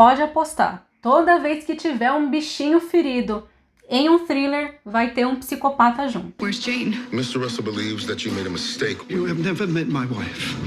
pode apostar. Toda vez que tiver um bichinho ferido em um thriller, vai ter um psicopata junto. Where's Jane? Mr. Russell believes that you made a mistake. You have never met my wife.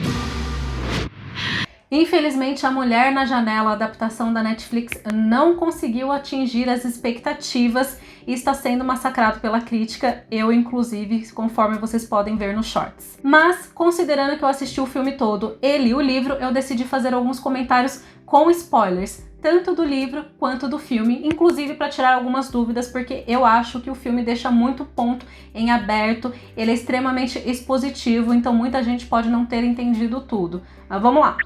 Infelizmente, A Mulher na Janela, a adaptação da Netflix, não conseguiu atingir as expectativas e está sendo massacrado pela crítica, eu inclusive, conforme vocês podem ver nos shorts. Mas, considerando que eu assisti o filme todo e li o livro, eu decidi fazer alguns comentários com spoilers, tanto do livro quanto do filme, inclusive para tirar algumas dúvidas, porque eu acho que o filme deixa muito ponto em aberto, ele é extremamente expositivo, então muita gente pode não ter entendido tudo. Mas vamos lá!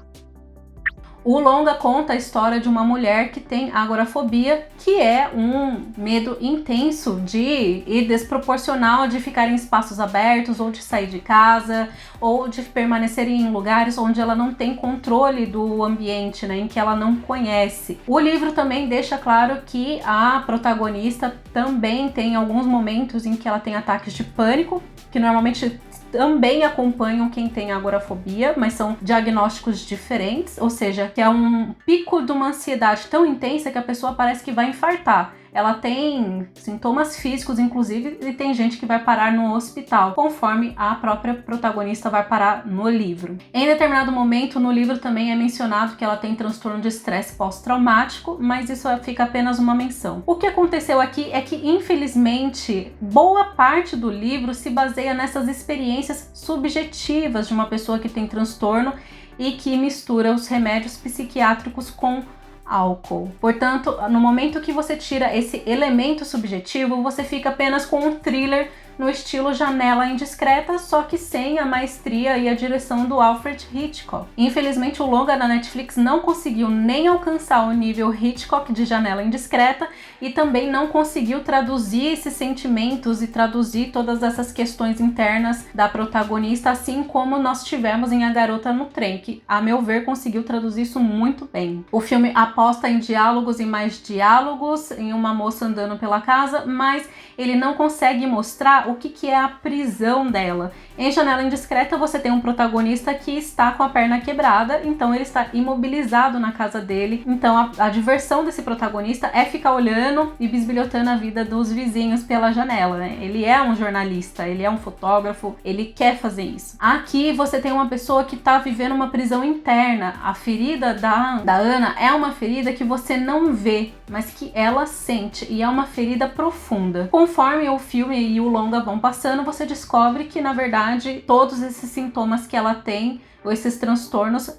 O longa conta a história de uma mulher que tem agorafobia, que é um medo intenso e desproporcional de ficar em espaços abertos, ou de sair de casa, ou de permanecer em lugares onde ela não tem controle do ambiente, né, em que ela não conhece. O livro também deixa claro que a protagonista também tem alguns momentos em que ela tem ataques de pânico, que normalmente também acompanham quem tem agorafobia, mas são diagnósticos diferentes, ou seja, que é um pico de uma ansiedade tão intensa que a pessoa parece que vai infartar. Ela tem sintomas físicos, inclusive, e tem gente que vai parar no hospital, conforme a própria protagonista vai parar no livro. Em determinado momento, no livro também é mencionado que ela tem transtorno de estresse pós-traumático, mas isso fica apenas uma menção. O que aconteceu aqui é que, infelizmente, boa parte do livro se baseia nessas experiências subjetivas de uma pessoa que tem transtorno e que mistura os remédios psiquiátricos com álcool. Portanto, no momento que você tira esse elemento subjetivo, você fica apenas com um thriller no estilo Janela Indiscreta, só que sem a maestria e a direção do Alfred Hitchcock. Infelizmente, o longa da Netflix não conseguiu nem alcançar o nível Hitchcock de Janela Indiscreta e também não conseguiu traduzir esses sentimentos e traduzir todas essas questões internas da protagonista, assim como nós tivemos em A Garota no Trem, que, a meu ver, conseguiu traduzir isso muito bem. O filme aposta em diálogos e mais diálogos, em uma moça andando pela casa, mas ele não consegue mostrar o que é a prisão dela. Em Janela Indiscreta, você tem um protagonista que está com a perna quebrada, então ele está imobilizado na casa dele. Então a diversão desse protagonista é ficar olhando e bisbilhotando a vida dos vizinhos pela janela, né? Ele é um jornalista, ele é um fotógrafo, ele quer fazer isso. Aqui você tem uma pessoa que está vivendo uma prisão interna. A ferida da Ana é uma ferida que você não vê, mas que ela sente, e é uma ferida profunda. Conforme o filme e o longa vão passando, você descobre que, na verdade, todos esses sintomas que ela tem, ou esses transtornos,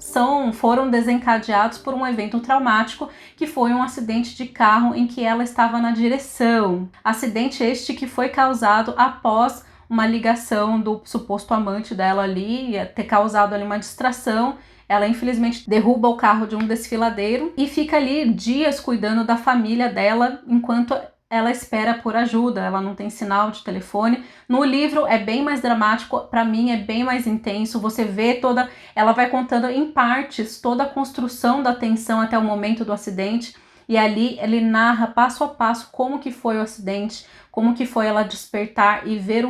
foram desencadeados por um evento traumático, que foi um acidente de carro em que ela estava na direção. Acidente este que foi causado após uma ligação do suposto amante dela ali, ter causado ali uma distração. Ela, infelizmente, derruba o carro de um desfiladeiro e fica ali dias cuidando da família dela, enquanto ela espera por ajuda, ela não tem sinal de telefone. No livro é bem mais dramático, para mim é bem mais intenso, você vê ela vai contando em partes toda a construção da tensão até o momento do acidente, e ali ele narra passo a passo como que foi o acidente, como que foi ela despertar e ver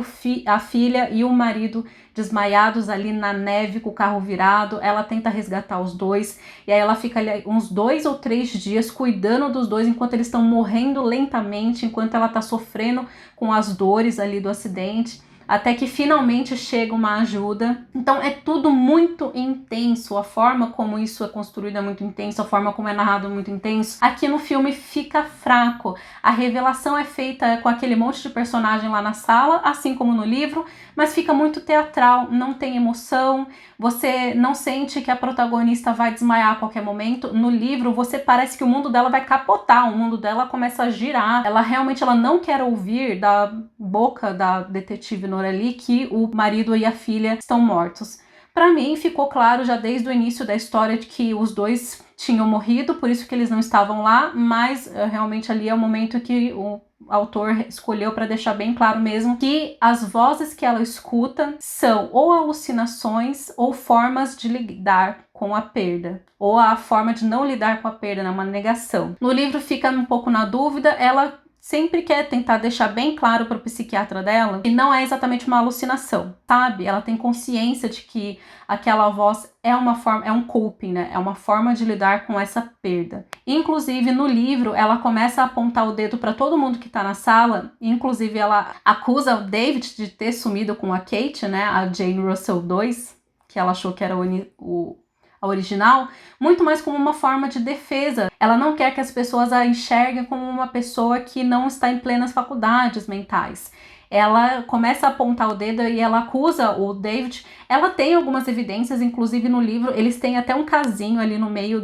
a filha e o marido desmaiados ali na neve com o carro virado. Ela tenta resgatar os dois e aí ela fica ali uns 2 ou 3 dias cuidando dos dois enquanto eles estão morrendo lentamente, enquanto ela tá sofrendo com as dores ali do acidente, até que finalmente chega uma ajuda. Então é tudo muito intenso, a forma como isso é construído é muito intenso, a forma como é narrado é muito intenso. Aqui no filme fica fraco, a revelação é feita com aquele monte de personagem lá na sala, assim como no livro, mas fica muito teatral, não tem emoção, você não sente que a protagonista vai desmaiar a qualquer momento. No livro, você parece que o mundo dela vai capotar, o mundo dela começa a girar, ela não quer ouvir da boca da detetive Norali que o marido e a filha estão mortos. Para mim, ficou claro já desde o início da história de que os dois tinham morrido, por isso que eles não estavam lá, mas realmente ali é o momento que o autor escolheu para deixar bem claro mesmo que as vozes que ela escuta são ou alucinações ou formas de lidar com a perda, ou a forma de não lidar com a perda, né, uma negação. No livro fica um pouco na dúvida, ela sempre quer tentar deixar bem claro para o psiquiatra dela que não é exatamente uma alucinação, sabe? Ela tem consciência de que aquela voz é uma forma, é um coping, né? É uma forma de lidar com essa perda. Inclusive, no livro, ela começa a apontar o dedo para todo mundo que tá na sala, inclusive ela acusa o David de ter sumido com a Kate, né? A Jane Russell 2, que ela achou que era a original, muito mais como uma forma de defesa. Ela não quer que as pessoas a enxerguem como uma pessoa que não está em plenas faculdades mentais. Ela começa a apontar o dedo e ela acusa o David. Ela tem algumas evidências, inclusive no livro, eles têm até um casinho ali no meio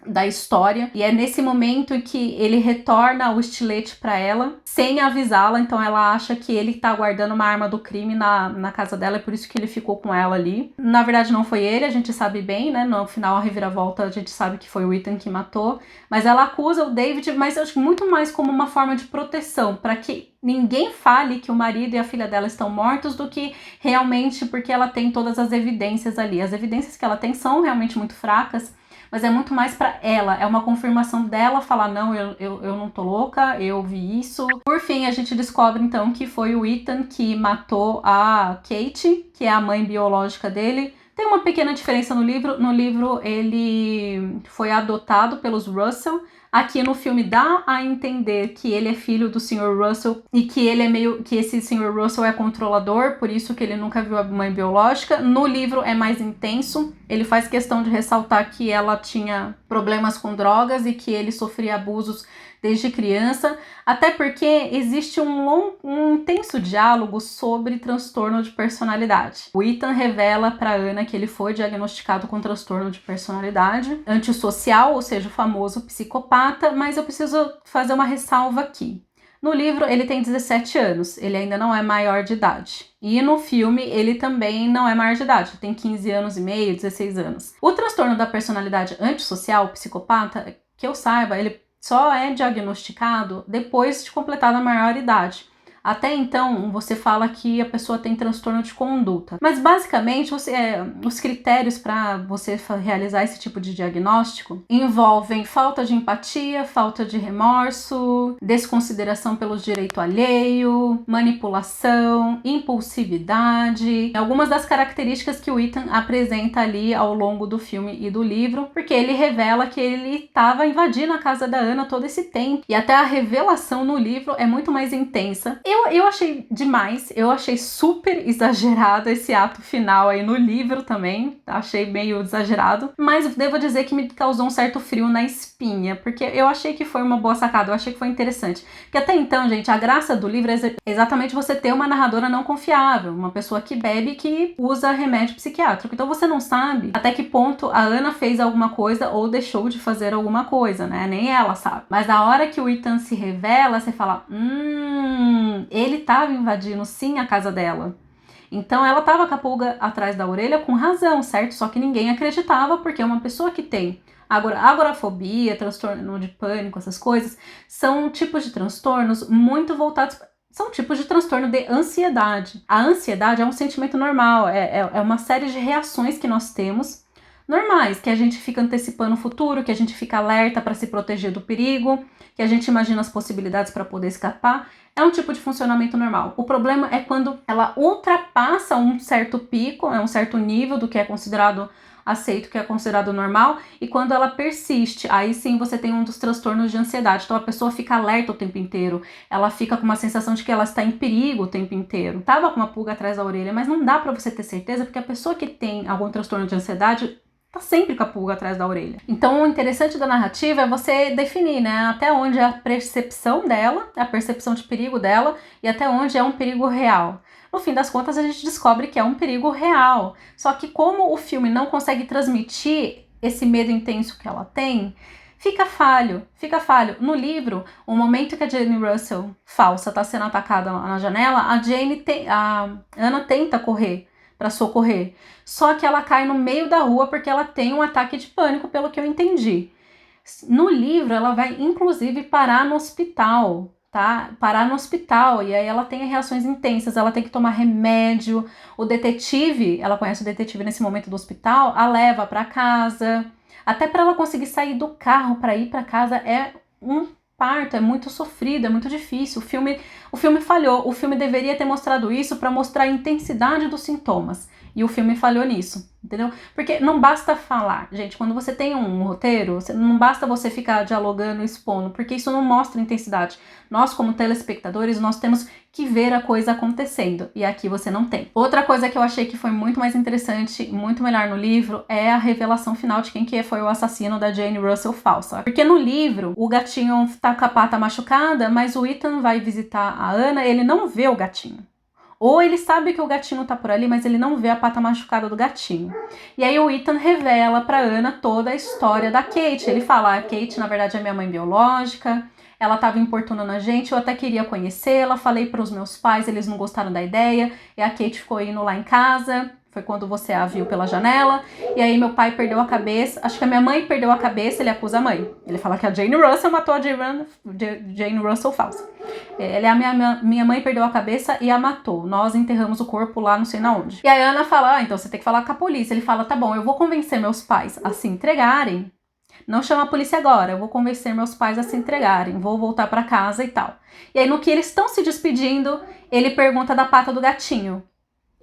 da história, e é nesse momento em que ele retorna o estilete para ela, sem avisá-la, então ela acha que ele tá guardando uma arma do crime na casa dela, é por isso que ele ficou com ela ali. Na verdade não foi ele, a gente sabe bem, né, no final a reviravolta a gente sabe que foi o Ethan que matou, mas ela acusa o David, mas eu acho muito mais como uma forma de proteção, para que ninguém fale que o marido e a filha dela estão mortos do que realmente porque ela tem todas as evidências ali. As evidências que ela tem são realmente muito fracas, mas é muito mais pra ela, é uma confirmação dela falar, não, eu não tô louca, eu vi isso. Por fim, a gente descobre então que foi o Ethan que matou a Kate, que é a mãe biológica dele. Tem uma pequena diferença no livro ele foi adotado pelos Russell. Aqui no filme dá a entender que ele é filho do Sr. Russell e que ele é que esse Sr. Russell é controlador, por isso que ele nunca viu a mãe biológica. No livro é mais intenso, ele faz questão de ressaltar que ela tinha problemas com drogas e que ele sofria abusos desde criança, até porque existe um intenso diálogo sobre transtorno de personalidade. O Ethan revela para Ana que ele foi diagnosticado com transtorno de personalidade antissocial, ou seja, o famoso psicopata, mas eu preciso fazer uma ressalva aqui. No livro, ele tem 17 anos, ele ainda não é maior de idade. E no filme, ele também não é maior de idade, tem 15 anos e meio, 16 anos. O transtorno da personalidade antissocial, psicopata, que eu saiba, ele só é diagnosticado depois de completada a maior idade. Até então, você fala que a pessoa tem transtorno de conduta. Mas, basicamente, os critérios para você realizar esse tipo de diagnóstico envolvem falta de empatia, falta de remorso, desconsideração pelo direito alheio, manipulação, impulsividade. Algumas das características que o Ethan apresenta ali ao longo do filme e do livro, porque ele revela que ele estava invadindo a casa da Ana todo esse tempo. E até a revelação no livro é muito mais intensa. Eu achei demais, eu achei super exagerado esse ato final aí no livro também, achei meio exagerado, mas devo dizer que me causou um certo frio na espinha, porque eu achei que foi uma boa sacada, eu achei que foi interessante, porque até então, gente, a graça do livro é exatamente você ter uma narradora não confiável, uma pessoa que bebe e que usa remédio psiquiátrico, então você não sabe até que ponto a Ana fez alguma coisa ou deixou de fazer alguma coisa, né, nem ela sabe, mas na hora que o Ethan se revela, você fala, ele estava invadindo sim a casa dela. Então ela estava com a pulga atrás da orelha com razão, certo? Só que ninguém acreditava, porque uma pessoa que tem agorafobia, transtorno de pânico, essas coisas, são tipos de transtornos muito voltados... São tipos de transtorno de ansiedade. A ansiedade é um sentimento normal, é uma série de reações que nós temos normais, que a gente fica antecipando o futuro, que a gente fica alerta para se proteger do perigo, que a gente imagina as possibilidades para poder escapar. É um tipo de funcionamento normal. O problema é quando ela ultrapassa um certo pico, um certo nível do que é considerado aceito, que é considerado normal, e quando ela persiste, aí sim você tem um dos transtornos de ansiedade. Então a pessoa fica alerta o tempo inteiro, ela fica com uma sensação de que ela está em perigo o tempo inteiro. Tava com uma pulga atrás da orelha, mas não dá pra você ter certeza, porque a pessoa que tem algum transtorno de ansiedade tá sempre com a pulga atrás da orelha. Então o interessante da narrativa é você definir, né, até onde é a percepção dela, a percepção de perigo dela, e até onde é um perigo real. No fim das contas, a gente descobre que é um perigo real. Só que como o filme não consegue transmitir esse medo intenso que ela tem, fica falho. No livro, o momento que a Jane Russell, falsa, tá sendo atacada na janela, a Ana tenta correr para socorrer. Só que ela cai no meio da rua porque ela tem um ataque de pânico, pelo que eu entendi. No livro, ela vai inclusive parar no hospital, tá? Parar no hospital, e aí ela tem reações intensas, ela tem que tomar remédio. O detetive, ela conhece o detetive nesse momento do hospital, a leva para casa. Até para ela conseguir sair do carro para ir para casa é um parto é muito sofrido, é muito difícil. O filme falhou. O filme deveria ter mostrado isso para mostrar a intensidade dos sintomas. E o filme falhou nisso, entendeu? Porque não basta falar, gente, quando você tem um roteiro, não basta você ficar dialogando e expondo, porque isso não mostra intensidade. Nós, como telespectadores, nós temos que ver a coisa acontecendo, e aqui você não tem. Outra coisa que eu achei que foi muito mais interessante, muito melhor no livro, é a revelação final de quem que foi o assassino da Jane Russell falsa. Porque no livro, o gatinho tá com a pata machucada, mas o Ethan vai visitar a Ana e ele não vê o gatinho. Ou ele sabe que o gatinho tá por ali, mas ele não vê a pata machucada do gatinho. E aí o Ethan revela pra Ana toda a história da Kate. Ele fala, a Kate na verdade é minha mãe biológica, ela tava importunando a gente, eu até queria conhecê-la, falei pros meus pais, eles não gostaram da ideia, e a Kate ficou indo lá em casa, foi quando você a viu pela janela, e aí meu pai perdeu a cabeça, acho que a minha mãe perdeu a cabeça, ele acusa a mãe. Ele fala que a Jane Russell matou a Jane Russell falsa. Minha mãe perdeu a cabeça e a matou. Nós enterramos o corpo lá não sei na onde. E aí a Ana fala, então você tem que falar com a polícia. Ele fala, tá bom, eu vou convencer meus pais a se entregarem. Não chama a polícia agora, eu vou convencer meus pais a se entregarem. Vou voltar pra casa e tal. E aí no que eles estão se despedindo, ele pergunta da pata do gatinho.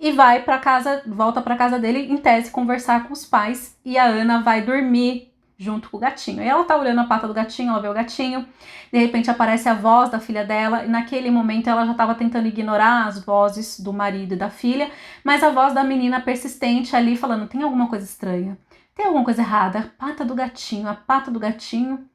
E vai pra casa, volta pra casa dele, em tese, conversar com os pais. E a Ana vai dormir junto com o gatinho. E ela tá olhando a pata do gatinho, ela vê o gatinho. De repente aparece a voz da filha dela. E naquele momento ela já tava tentando ignorar as vozes do marido e da filha. Mas a voz da menina persistente ali falando, tem alguma coisa estranha. Tem alguma coisa errada. A pata do gatinho, a pata do gatinho.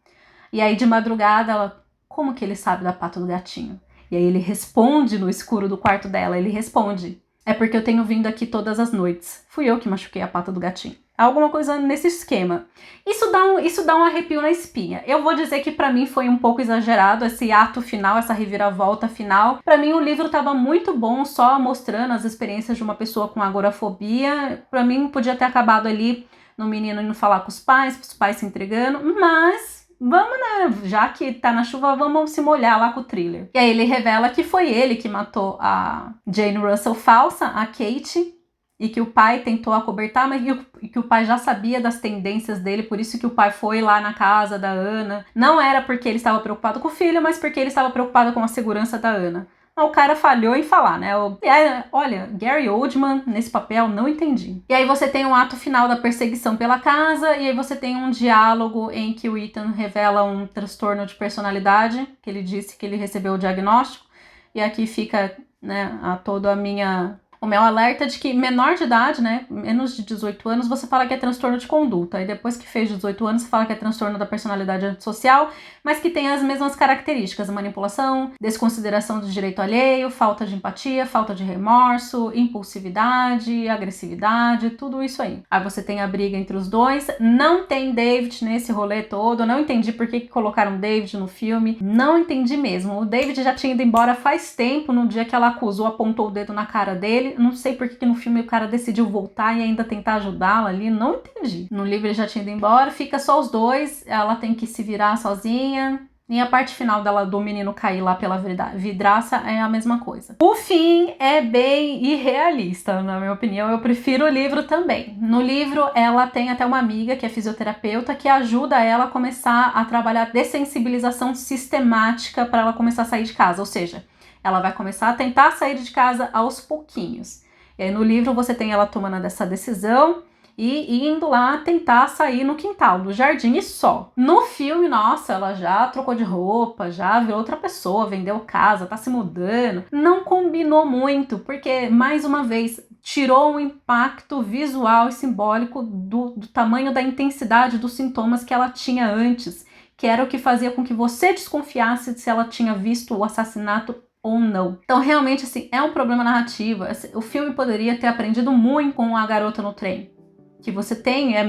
E aí de madrugada ela, como que ele sabe da pata do gatinho? E aí ele responde no escuro do quarto dela, ele responde. É porque eu tenho vindo aqui todas as noites. Fui eu que machuquei a pata do gatinho. Alguma coisa nesse esquema. Isso dá um arrepio na espinha. Eu vou dizer que pra mim foi um pouco exagerado esse ato final, essa reviravolta final. Pra mim o livro tava muito bom, só mostrando as experiências de uma pessoa com agorafobia. Pra mim podia ter acabado ali no menino indo falar com os pais se entregando, mas... Vamos, né? Já que tá na chuva, vamos se molhar lá com o thriller. E aí ele revela que foi ele que matou a Jane Russell falsa, a Kate, e que o pai tentou acobertar, mas que o pai já sabia das tendências dele, por isso que o pai foi lá na casa da Ana. Não era porque ele estava preocupado com o filho, mas porque ele estava preocupado com a segurança da Ana. O cara falhou em falar, né? Olha, Gary Oldman nesse papel, não entendi. E aí você tem um ato final da perseguição pela casa, e aí você tem um diálogo em que o Ethan revela um transtorno de personalidade, que ele disse que ele recebeu o diagnóstico, e aqui fica, né, o meu alerta de que menor de idade, né, menos de 18 anos, você fala que é transtorno de conduta. E depois que fez 18 anos, você fala que é transtorno da personalidade antissocial, mas que tem as mesmas características: manipulação, desconsideração do direito alheio, falta de empatia, falta de remorso, impulsividade, agressividade, tudo isso aí. Aí você tem a briga entre os dois. Não tem David nesse rolê todo. Eu não entendi por que colocaram David no filme. Não entendi mesmo. O David já tinha ido embora faz tempo, no dia que ela acusou, apontou o dedo na cara dele. Não sei por que no filme o cara decidiu voltar e ainda tentar ajudá-la ali. Não entendi. No livro ele já tinha ido embora. Fica só os dois. Ela tem que se virar sozinha. E a parte final do menino cair lá pela vidraça é a mesma coisa. O fim é bem irrealista, na minha opinião. Eu prefiro o livro também. No livro, ela tem até uma amiga que é fisioterapeuta que ajuda ela a começar a trabalhar dessensibilização sistemática para ela começar a sair de casa. Ou seja, ela vai começar a tentar sair de casa aos pouquinhos. E aí no livro você tem ela tomando essa decisão e indo lá tentar sair no quintal do jardim e só. No filme, nossa, ela já trocou de roupa, já virou outra pessoa, vendeu casa, tá se mudando. Não combinou muito, porque, mais uma vez, tirou o impacto visual e simbólico do tamanho da intensidade dos sintomas que ela tinha antes, que era o que fazia com que você desconfiasse se ela tinha visto o assassinato ou não. Então, realmente, assim, é um problema narrativo. O filme poderia ter aprendido muito com A Garota no Trem. Que você tem, é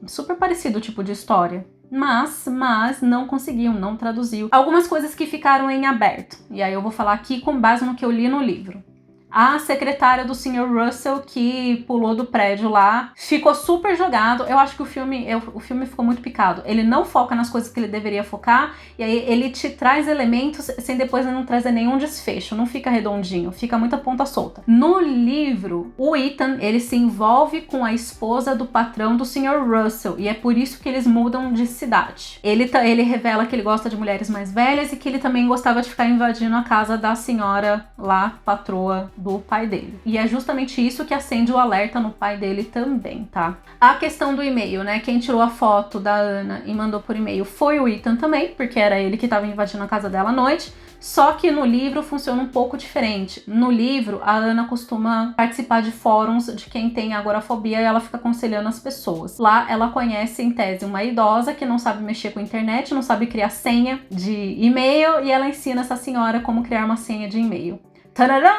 super parecido o tipo de história. Mas não conseguiu, não traduziu. Algumas coisas que ficaram em aberto. E aí eu vou falar aqui com base no que eu li no livro. A secretária do Sr. Russell, que pulou do prédio lá, ficou super jogado. Eu acho que o filme ficou muito picado. Ele não foca nas coisas que ele deveria focar, e aí ele te traz elementos sem depois não trazer nenhum desfecho. Não fica redondinho, fica muita ponta solta. No livro, o Ethan, ele se envolve com a esposa do patrão do Sr. Russell, e é por isso que eles mudam de cidade. Ele revela que ele gosta de mulheres mais velhas e que ele também gostava de ficar invadindo a casa da senhora lá, patroa do pai dele. E é justamente isso que acende o alerta no pai dele também, tá? A questão do e-mail, né? Quem tirou a foto da Ana e mandou por e-mail foi o Ethan também, porque era ele que estava invadindo a casa dela à noite. Só que no livro funciona um pouco diferente. No livro, a Ana costuma participar de fóruns de quem tem agorafobia e ela fica aconselhando as pessoas. Lá, ela conhece, em tese, uma idosa que não sabe mexer com a internet, não sabe criar senha de e-mail, e ela ensina essa senhora como criar uma senha de e-mail. Tadadã!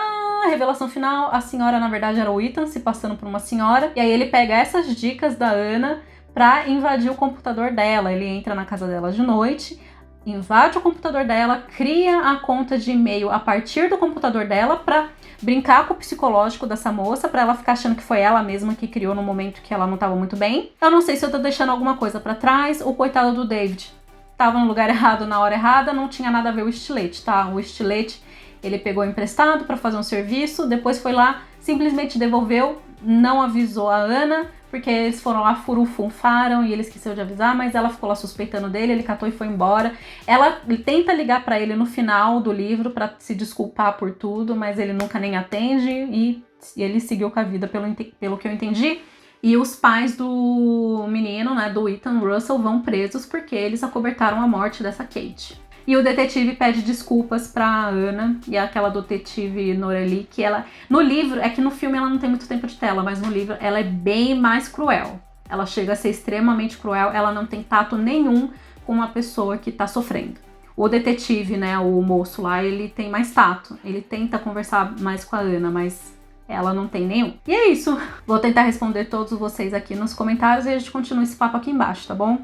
Revelação final, a senhora na verdade era o Ethan se passando por uma senhora, e aí ele pega essas dicas da Ana pra invadir o computador dela. Ele entra na casa dela de noite, invade o computador dela, cria a conta de e-mail a partir do computador dela pra brincar com o psicológico dessa moça, pra ela ficar achando que foi ela mesma que criou no momento que ela não tava muito bem. Eu não sei se eu tô deixando alguma coisa pra trás. O coitado do David tava no lugar errado na hora errada, não tinha nada a ver o estilete, tá? O estilete ele pegou emprestado para fazer um serviço, depois foi lá, simplesmente devolveu, não avisou a Ana, porque eles foram lá, furufunfaram e ele esqueceu de avisar, mas ela ficou lá suspeitando dele, ele catou e foi embora. Ela tenta ligar para ele no final do livro para se desculpar por tudo, mas ele nunca nem atende e ele seguiu com a vida pelo que eu entendi. E os pais do menino, né, do Ethan Russell, vão presos porque eles acobertaram a morte dessa Kate. E o detetive pede desculpas pra Ana e aquela detetive Norali, que ela... No livro, é que no filme ela não tem muito tempo de tela, mas no livro ela é bem mais cruel. Ela chega a ser extremamente cruel, ela não tem tato nenhum com uma pessoa que tá sofrendo. O detetive, né, o moço lá, ele tem mais tato. Ele tenta conversar mais com a Ana, mas ela não tem nenhum. E é isso. Vou tentar responder todos vocês aqui nos comentários e a gente continua esse papo aqui embaixo, tá bom?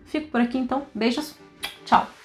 Fico por aqui então. Beijos. Tchau.